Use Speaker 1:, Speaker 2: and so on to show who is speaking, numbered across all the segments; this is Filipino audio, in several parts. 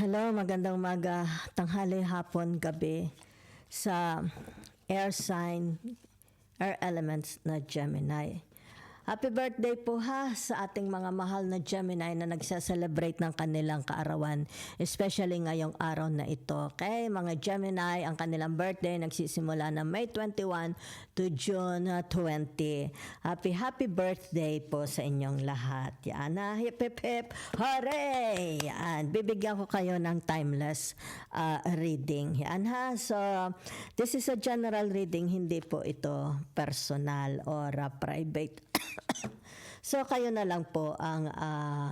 Speaker 1: Hello, magandang umaga, tanghali, hapon, gabi sa air sign, air elements na Gemini. Happy birthday po ha sa ating mga mahal na Gemini na nagsa-celebrate ng kanilang kaarawan, especially ngayong araw na ito. Okay, mga Gemini, ang kanilang birthday nagsisimula na May 21 to June 20. Happy birthday po sa inyong lahat. Yan na, hip hip hip, hooray! Yan, bibigyan ko kayo ng timeless reading. Yan ha, so this is a general reading, hindi po ito personal or private. So kayo na lang po ang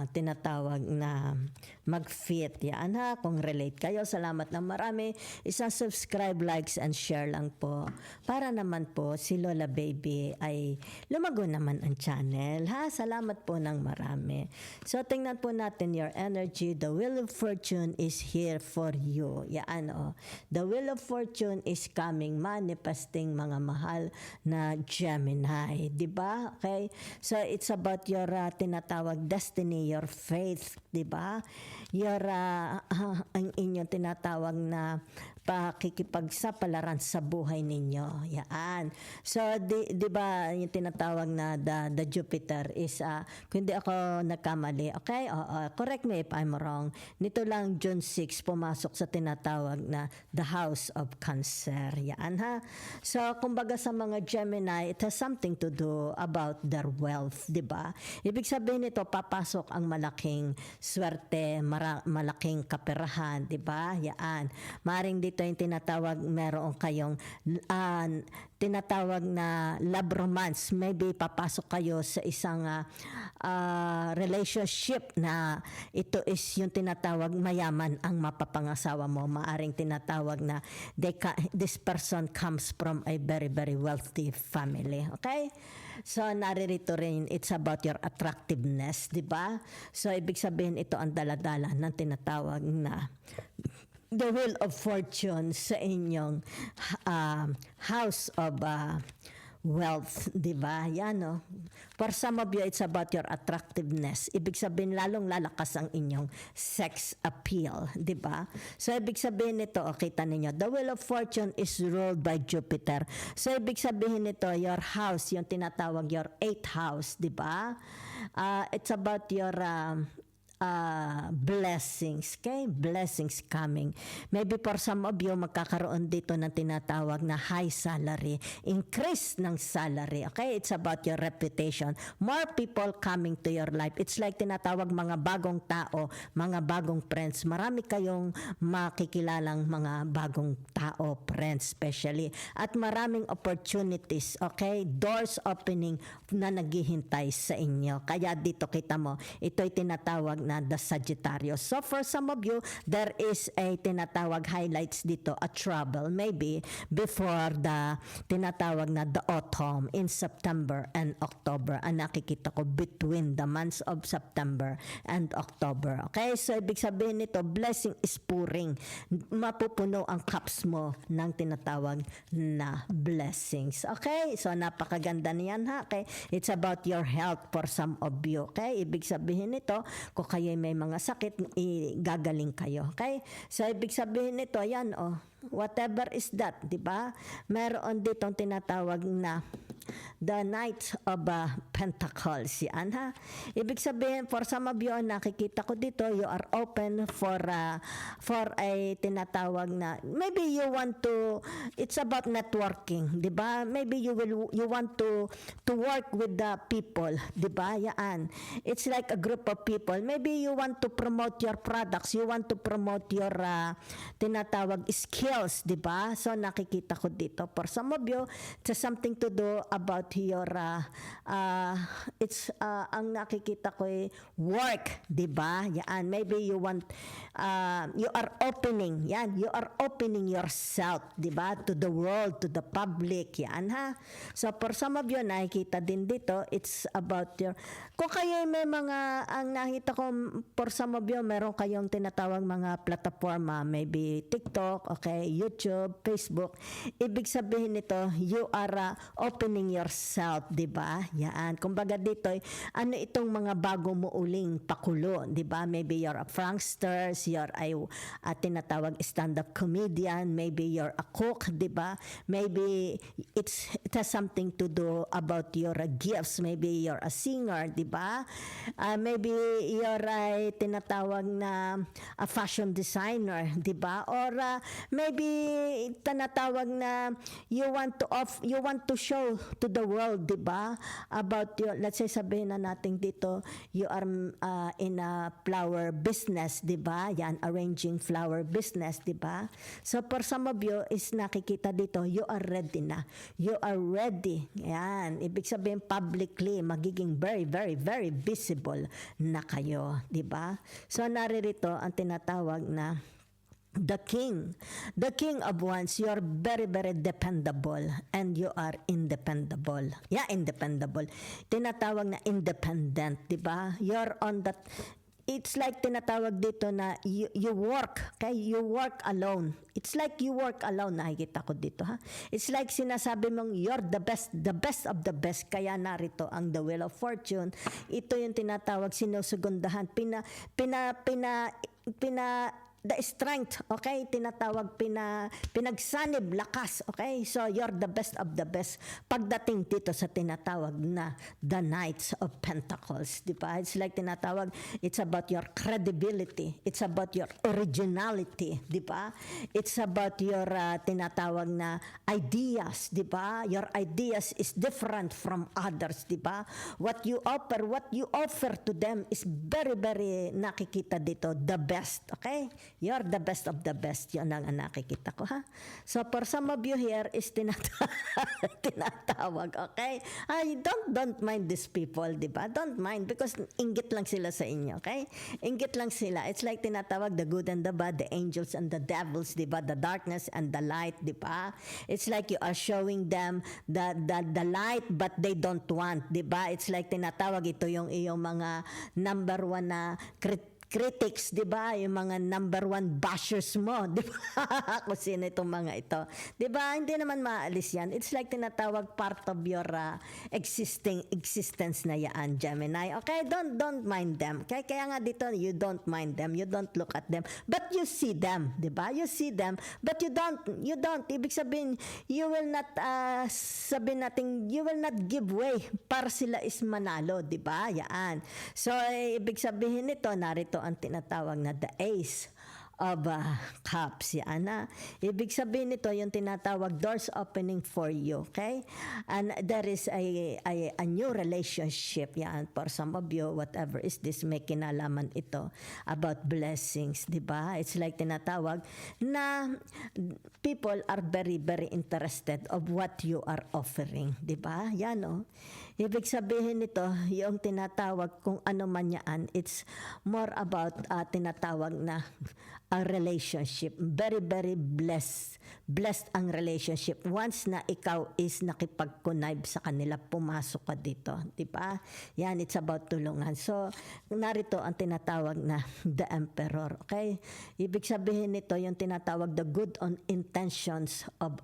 Speaker 1: tinatawag na mag-fit. Yan ha, kung relate kayo, salamat na marami. Isa-subscribe, likes, and share lang po. Para naman po si Lola Baby ay lumago naman ang channel. Ha, salamat po ng marami. So tingnan po natin your energy. The Wheel of Fortune is here for you. Yan o. The Wheel of Fortune is coming, manifesting mga mahal na Gemini. Diba? Okay? So it's about your tinatawag destiny, your faith, di ba? Your ang inyong tinatawag na pakikipagsapalaran sa buhay ninyo. Yan. So di ba yung tinatawag na the Jupiter is kung di ako nagkamali, okay? Correct me if I'm wrong. Nito lang June 6 pumasok sa tinatawag na the House of Cancer. Yan ha. So kumbaga sa mga Gemini, it has something to do about their wealth, di ba? Ibig sabihin nito, papasok ang malaking swerte, malaking kaperahan, di ba? Yan. Maring dito yung tinatawag, meron kayong tinatawag na love romance. Maybe papasok kayo sa isang relationship na ito is yung tinatawag mayaman ang mapapangasawa mo. Maaring tinatawag na this person comes from a very, very wealthy family. Okay? So, naririto rin, it's about your attractiveness, di ba? So, ibig sabihin, ito ang daladala ng tinatawag na the Wheel of Fortune sa inyong house of wealth, di ba? Yan, no? For some of you, it's about your attractiveness. Ibig sabihin, lalong lalakas ang inyong sex appeal, di ba? So, ibig sabihin nito, kita ninyo, the Wheel of Fortune is ruled by Jupiter. So, ibig sabihin nito, your house, yung tinatawag your 8th house, di ba? It's about your blessings, okay? Blessings coming. Maybe for some of you, magkakaroon dito ng tinatawag na high salary, increase ng salary, okay? It's about your reputation. More people coming to your life. It's like tinatawag mga bagong tao, mga bagong friends. Marami kayong makikilalang mga bagong tao, friends especially. At maraming opportunities, okay? Doors opening na naghihintay sa inyo. Kaya dito kita mo, ito'y tinatawag na the Sagittarius. So for some of you, there is a tinatawag highlights dito, a trouble maybe before the tinatawag na the autumn in September and October. Ang nakikita ko between the months of September and October. Okay? So ibig sabihin nito, blessing is pouring. Mapupuno ang cups mo ng tinatawag na blessings. Okay? So napakaganda niyan ha. Okay? It's about your health for some of you. Okay? Ibig sabihin nito, kung kayo may mga sakit, gagaling kayo. Okay? So, ibig sabihin nito, yan, whatever is that, di ba? Meron ditong tinatawag na the Knight of Pentacles. Yan, ha? Ibig sabihin, for some of you, nakikita ko dito, you are open for a tinatawag na, maybe you want to, it's about networking, di ba? Maybe you want to work with the people, di ba? Yan. It's like a group of people. Maybe you want to promote your products, you want to promote your tinatawag skills, di ba? So, nakikita ko dito. For some of you, it's something to do about your ang nakikita ko ay work, di ba? Yan, maybe you want you are opening, yan, you are opening yourself, di ba, to the world, to the public, yan ha. So for some of you, nakikita din dito, it's about your, kung kayo may mga, ang nakita ko for some of you, meron kayong tinatawag mga plataforma, maybe TikTok, okay, YouTube, Facebook. Ibig sabihin nito, you are opening yourself, di ba? Yan. Kumbaga dito, ano itong mga bago mo uling pakulo, di ba? Maybe you're a prankster, you're a tinatawag stand-up comedian, maybe you're a cook, di ba? Maybe it has something to do about your gifts, maybe you're a singer, di ba? Maybe you're a tinatawag na a fashion designer, di ba? Or maybe tinatawag na you want to show to the world, di ba? About your, let's say sabihin na natin dito, you are in a flower business, di ba? Yan, arranging flower business, di ba? So for some of you is nakikita dito, you are ready na. You are ready. Yan, ibig sabihin publicly, magiging very, very, very visible na kayo, di ba? So naririto ang tinatawag na the king of wands. You are very, very dependable and you are independable. Yeah, independable. Tinatawag na independent, di ba? You're on that. It's like tinatawag dito na you work, okay? You work alone. It's like you work alone, nakikita ko dito, ha? It's like sinasabi mong you're the best of the best. Kaya narito ang the wheel of fortune. Ito yung tinatawag sinusugundahan. The strength, okay? Tinatawag pinagsanib, lakas, okay? So you're the best of the best. Pagdating dito sa tinatawag na the Knights of Pentacles, di ba? It's like tinatawag, it's about your credibility. It's about your originality, di ba? It's about your tinatawag na ideas, di ba? Your ideas is different from others, di ba? What you offer to them is very, very nakikita dito, the best, okay? You're the best of the best. Yun ang nakikita ko, ha? So, for some of you here is tinatawag, okay? Don't mind these people, di ba? Don't mind because inggit lang sila sa inyo, okay? Inggit lang sila. It's like tinatawag the good and the bad, the angels and the devils, di ba? The darkness and the light, di ba? It's like you are showing them the light but they don't want, di ba? It's like tinatawag ito yung iyong mga number one na critics, di ba? Yung mga number one bashers mo, di ba? Kung sino itong mga ito. Di ba? Hindi naman maalis yan. It's like tinatawag part of your existence na yan, Gemini. Okay? Don't mind them. Okay? Kaya nga dito, you don't mind them. You don't look at them. But you see them, di ba? You see them, but you don't. Ibig sabihin, you will not, you will not give way para sila is manalo, di ba? Yan. So, ibig sabihin nito, narito ang tinatawag na the Ace of Cups. Yan na. Ibig sabihin nito yung tinatawag doors opening for you. Okay? And there is a new relationship. Yan. For some of you, whatever is this, may kinalaman ito about blessings. Diba? It's like tinatawag na people are very, very interested of what you are offering. Diba? Yan o. Ibig sabihin nito, yung tinatawag kung ano man yan, it's more about tinatawag na a relationship. Very, very blessed. Blessed ang relationship. Once na ikaw is nakipag-connive sa kanila, pumasok ka dito. Diba? Yan, it's about tulungan. So, narito ang tinatawag na the Emperor. Okay? Ibig sabihin nito, yung tinatawag the good intentions of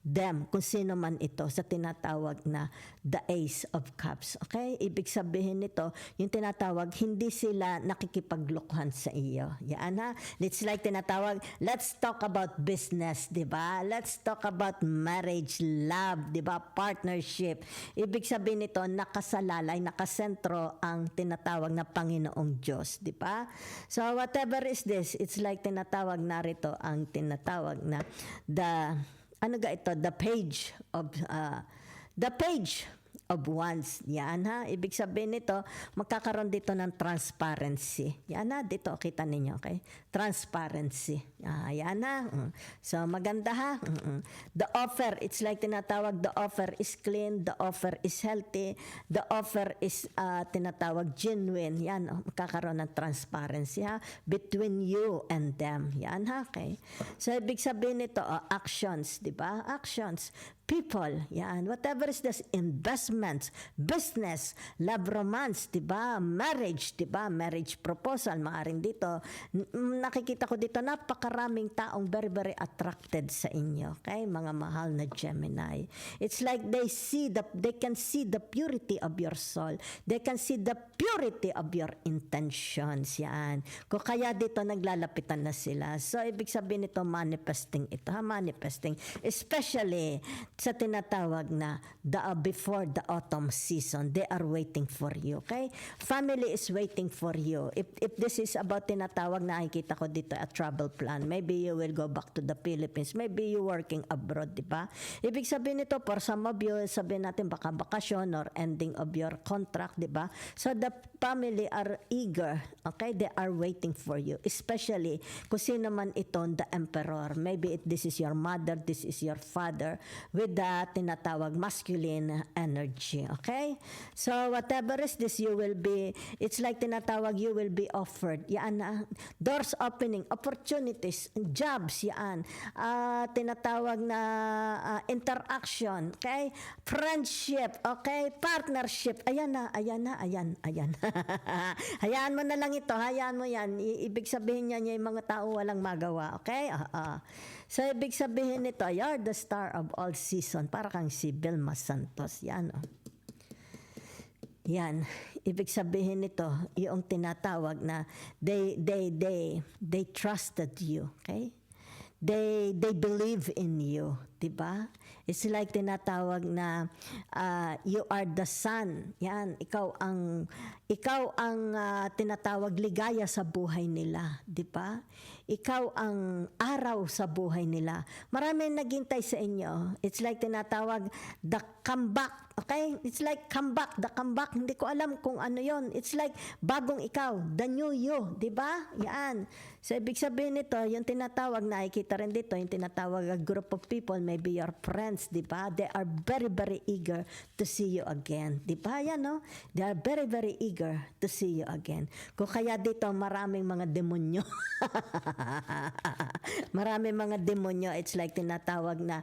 Speaker 1: them, kung sino man ito, sa tinatawag na the Ace of Cups. Okay? Ibig sabihin nito, yung tinatawag, hindi sila nakikipaglokohan sa iyo. Yan ha? It's like tinatawag, let's talk about business, di ba? Let's talk about marriage, love, di ba? Partnership. Ibig sabihin nito, nakasalalay, nakasentro ang tinatawag na Panginoong Diyos, di ba? So whatever is this, it's like tinatawag narito ang tinatawag na the page of wands. Yan ha. Ibig sabihin nito, magkakaroon dito ng transparency. Yan ha. Dito, kita ninyo, okay? Transparency. Yan ha. So, maganda ha. The offer, it's like tinatawag, the offer is clean, the offer is healthy, the offer is tinatawag genuine. Yan, magkakaroon ng transparency ha. Between you and them. Yan ha, okay? So, ibig sabihin nito, actions, di ba? Actions. people, yan. Whatever is this, investments, business, love romance, diba? Marriage, diba? Marriage proposal, maaaring dito. Nakikita ko dito, napakaraming taong very, very attracted sa inyo, okay? Mga mahal na Gemini. It's like they can see the purity of your soul. They can see the purity of your intentions, yan. Kung kaya dito, naglalapitan na sila. So, ibig sabihin nito, manifesting ito, manifesting. Especially, sa tinatawag na before the autumn season, they are waiting for you, okay? Family is waiting for you. If this is about tinatawag na nakikita ko dito a travel plan, maybe you will go back to the Philippines, maybe you working abroad, di ba? Ibig sabihin nito, for some of you, sabihin natin baka bakasyon or ending of your contract, di ba? So the family are eager, okay? They are waiting for you, especially kung sino man ito, the emperor. Maybe this is your mother, this is your father, with the tinatawag masculine energy, okay? So whatever is this, you will be, it's like tinatawag, you will be offered, yan, doors opening, opportunities, jobs, yan, tinatawag na interaction, okay? Friendship, okay? Partnership, ayan na, ayan. Hayaan mo na lang ito, hayaan mo yan. Ibig sabihin niya yung mga tao walang magawa, okay? So, ibig sabihin nito, you're the star of all season. Para kang si Vilma Santos. Yan, oh. Yan. Ibig sabihin nito, yung tinatawag na they trusted you. Okay? They believe in you. Diba? It's like tinatawag na you are the sun. Yan. Ikaw ang tinatawag ligaya sa buhay nila. Diba? Ikaw ang araw sa buhay nila. Maraming naghintay sa inyo. It's like tinatawag the comeback. Okay? It's like comeback. The comeback. Hindi ko alam kung ano yon. It's like bagong ikaw. The new you. Diba? Yan. So, ibig sabihin nito, yung tinatawag, nakikita rin dito, yung tinatawag a group of people, maybe your friends, diba? They are very, very eager to see you again. Diba? Yan, no? They are very, very eager to see you again. Kung kaya dito, maraming mga demonyo. Maraming mga demonyo. It's like tinatawag na,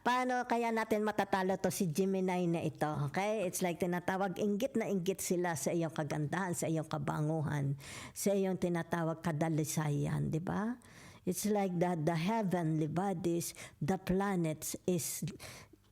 Speaker 1: paano kaya natin matatalo to si Gemini na ito? Okay? It's like tinatawag, inggit na inggit sila sa iyong kagandahan, sa iyong kabanguhan, sa iyong tinatawag kadalisayan, di ba? It's like that the heavenly bodies, the planets is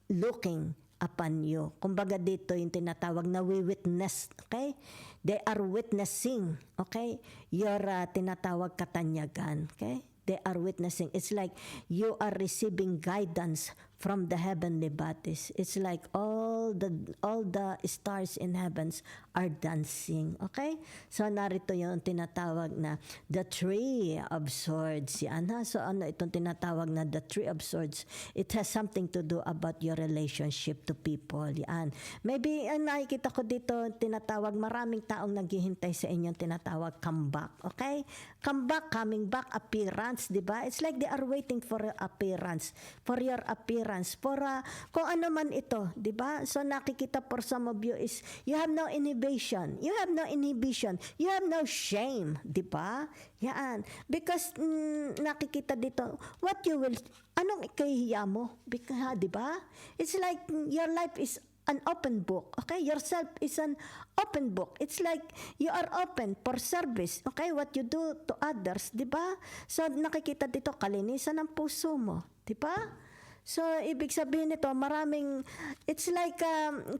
Speaker 1: looking upon you. Kumbaga dito yung tinatawag na we witness, okay? They are witnessing, okay? Your tinatawag katanyagan, okay? They are witnessing. It's like you are receiving guidance from the heavenly bodies. It's like all the stars in heavens are dancing. Okay? So narito yung tinatawag na the Three of Swords. Yan ha? So ano itong tinatawag na the Three of Swords? It has something to do about your relationship to people. Yan. Maybe nakikita ko dito tinatawag maraming taong naghihintay sa inyong tinatawag comeback. Okay? Comeback, coming back, appearance, di ba? It's like they are waiting for appearance, for your appearance, for kung ano man ito, di ba? So nakikita for some of you is you have no inhibition, you have no shame, di ba? Yan. Because nakikita dito, what you will, anong ikahihiya mo? Because, di ba? It's like your life is an open book, okay? Yourself is an open book. It's like you are open for service, okay? What you do to others, di ba? So, nakikita dito, kalinisan ng puso mo, di ba? So, ibig sabihin nito, maraming, it's like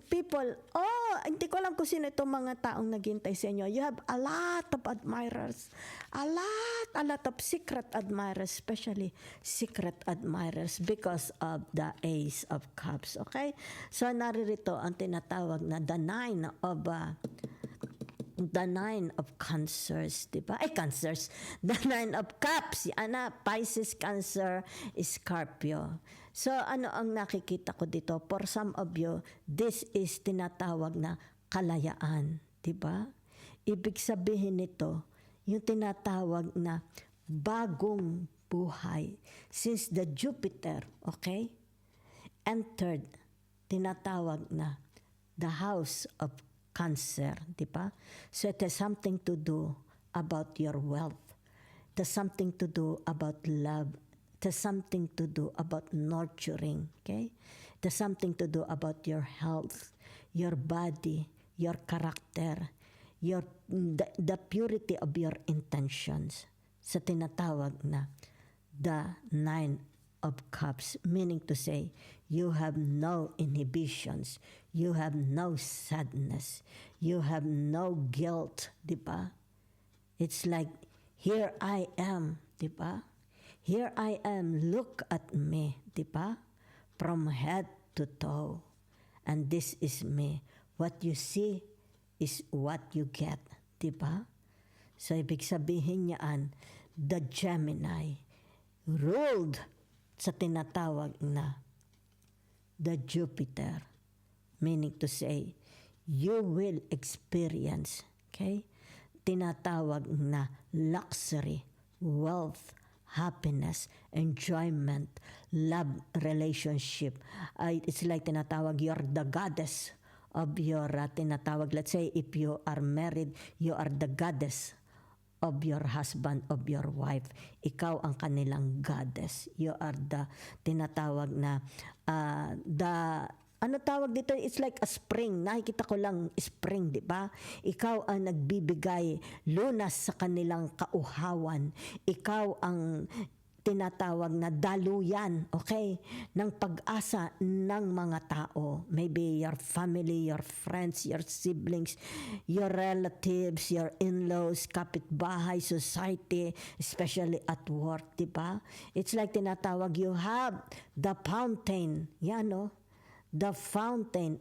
Speaker 1: people, hindi ko alam kung sino itong mga taong naghintay sa inyo. You have a lot of admirers, a lot of secret admirers, especially secret admirers because of the Ace of Cups, okay? So, naririto ang tinatawag na the Nine of Cancers, di ba? Cancers. The Nine of Cups. Yan Pisces, Cancer, Scorpio. So, ano ang nakikita ko dito? For some of you, this is tinatawag na kalayaan. Di ba? Ibig sabihin nito, yung tinatawag na bagong buhay. Since the Jupiter, okay, entered, tinatawag na the house of Cancer, di ba? So it has something to do about your wealth. It has something to do about love, It has something to do about nurturing, okay? It has something to do about your health, your body, your character, the purity of your intentions. Sa tinatawag na the Nine of Cups, meaning to say, you have no inhibitions, you have no sadness, you have no guilt, di ba? It's like, here I am, di ba? Here I am, look at me, di ba? From head to toe. And this is me. What you see is what you get, di ba? So, ibig sabihin niyaan, the Gemini ruled sa tinatawag na the Jupiter, meaning to say, you will experience, okay, tinatawag na luxury, wealth, happiness, enjoyment, love, relationship. It's like tinatawag, you're the goddess of your tinatawag. Let's say, if you are married, you are the goddess of your husband, of your wife. Ikaw ang kanilang goddess. You are the tinatawag na ano tawag dito? It's like a spring. Nakikita ko lang spring, di ba? Ikaw ang nagbibigay lunas sa kanilang kauhawan. Ikaw ang tinatawag na daluyan, okay, ng pag-asa ng mga tao. Maybe your family, your friends, your siblings, your relatives, your in-laws, kapitbahay, society, especially at work, di ba? It's like tinatawag, you have the fountain. Yan, no? The fountain.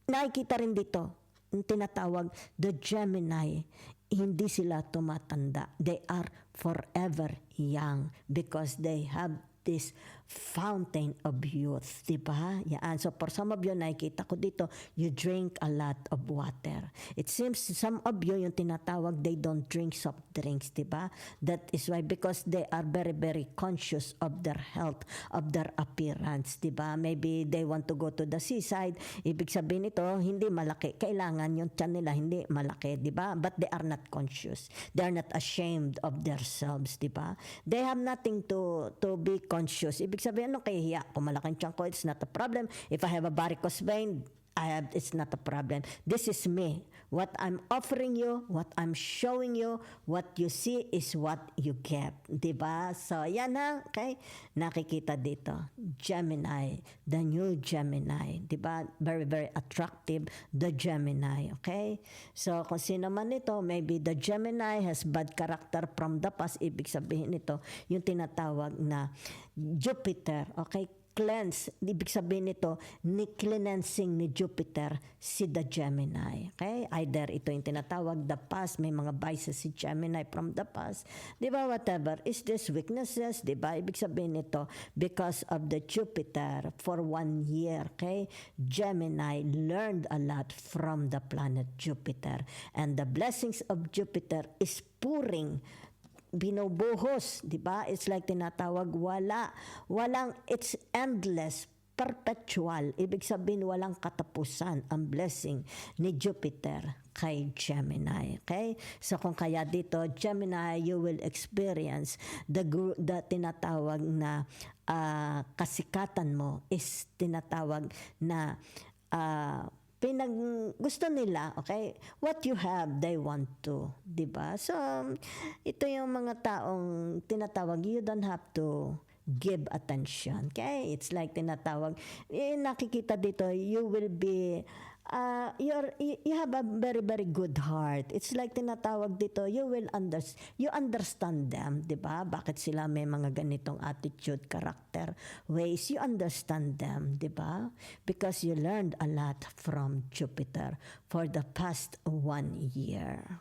Speaker 1: Nakikita rin dito, yung tinatawag, the Gemini, hindi sila tumatanda. They are forever young because they have this fountain of youth, di ba? Yan. So for some of you, nakikita ko dito, you drink a lot of water. It seems some of you, yung tinatawag, they don't drink soft drinks, di ba? That is why, because they are very, very conscious of their health, of their appearance, di ba? Maybe they want to go to the seaside. Ibig sabihin ito, hindi malaki. Kailangan yung tiyan nila hindi malaki, di ba? But they are not conscious. They are not ashamed of themselves, di ba? They have nothing to be conscious. Ibig sabihin, ano kaya hiya? Kung malaking tiyan ko, it's not a problem. If I have a varicose vein, it's not a problem. This is me. What I'm offering you, what I'm showing you, what you see is what you get. Diba? So, yan ha. Okay? Nakikita dito. Gemini. The new Gemini. Diba? Very, very attractive. The Gemini. Okay? So, kung sino man ito, maybe the Gemini has bad character from the past. Ibig sabihin ito, yung tinatawag na Jupiter. Okay? Cleanse, ibig sabihin nito, ni-cleansing ni Jupiter si the Gemini. Okay? Either ito yung tinatawag, the past, may mga vices si Gemini from the past. Di ba? Whatever. Is this weaknesses? Di ba? Ibig sabihin nito, because of the Jupiter for 1 year, okay? Gemini learned a lot from the planet Jupiter. And the blessings of Jupiter is pouring, binubuhos, di ba? It's like tinatawag, walang, it's endless, perpetual. Ibig sabihin, walang katapusan ang blessing ni Jupiter kay Gemini. Okay? So kung kaya dito, Gemini, you will experience the tinatawag na kasikatan mo is tinatawag na gusto nila, okay? What you have, they want to, di ba? So, ito yung mga taong tinatawag, you don't have to give attention, okay? It's like tinatawag, nakikita dito, you will be, you have a very, very good heart. It's like tinatawag dito, you understand them, di ba? Bakit sila may mga ganitong attitude, character, ways, you understand them, di ba? Because you learned a lot from Jupiter for the past 1 year.